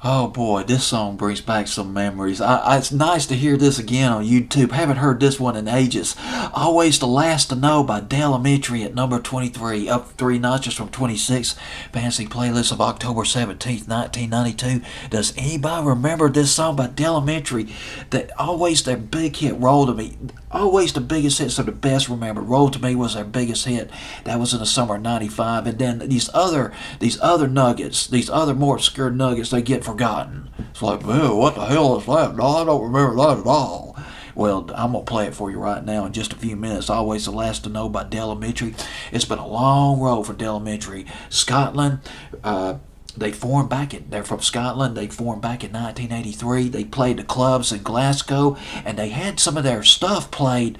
Oh boy, this song brings back some memories. It's nice to hear this again on YouTube. Haven't heard this one in ages. Always the Last to Know by Delamitri at number 23, up three notches from 26. Fancy playlist of October 17th, 1992. Does anybody remember this song by Delamitri? That always their big hit, Roll to Me. Always the biggest hits are the best remembered. Roll to Me was their biggest hit. That was in the summer of '95. And then these other nuggets, these other more obscure nuggets, they get forgotten. It's like, man, what the hell is that? No, I don't remember that at all. Well, I'm going to play it for you right now in just a few minutes. Always the Last to Know by Delamitri. It's been a long road for Delamitri. Scotland, they're from Scotland. They formed back in 1983. They played the clubs in Glasgow, and they had some of their stuff played.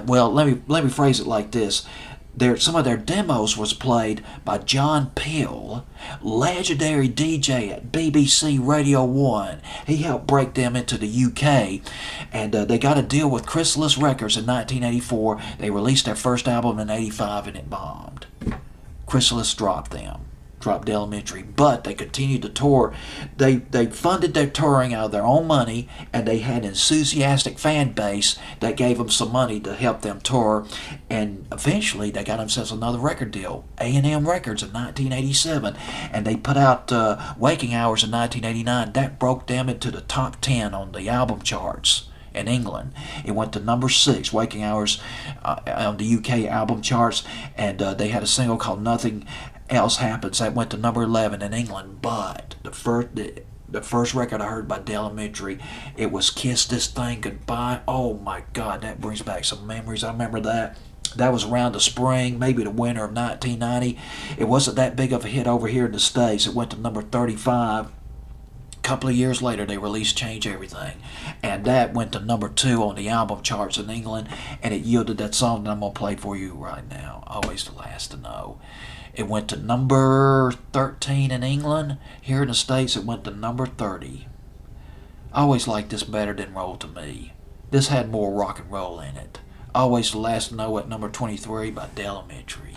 Well, let me phrase it like this. Some of their demos was played by John Peel, legendary DJ at BBC Radio 1. He helped break them into the UK, and they got a deal with Chrysalis Records in 1984. They released their first album in '85, and it bombed. Chrysalis dropped Delamitri, but they continued to tour. They funded their touring out of their own money, and they had an enthusiastic fan base that gave them some money to help them tour. And eventually, they got themselves another record deal, A&M Records in 1987, and they put out Waking Hours in 1989. That broke them into the top 10 on the album charts in England. It went to number 6, Waking Hours, on the UK album charts, and they had a single called Nothing Else Happens that went to number 11 in England. But the first record I heard by Delamitri, it was Kiss This Thing Goodbye. Oh my God, that brings back some memories. I remember that. That was around the spring, maybe the winter of 1990. It wasn't that big of a hit over here in the States. It went to number 35. Couple of years later, they released Change Everything, and that went to number 2 on the album charts in England, and it yielded that song that I'm going to play for you right now, Always the Last to Know. It went to number 13 in England. Here in the States, it went to number 30. I always liked this better than Roll to Me. This had more rock and roll in it. Always the Last to Know at number 23 by Delamitri.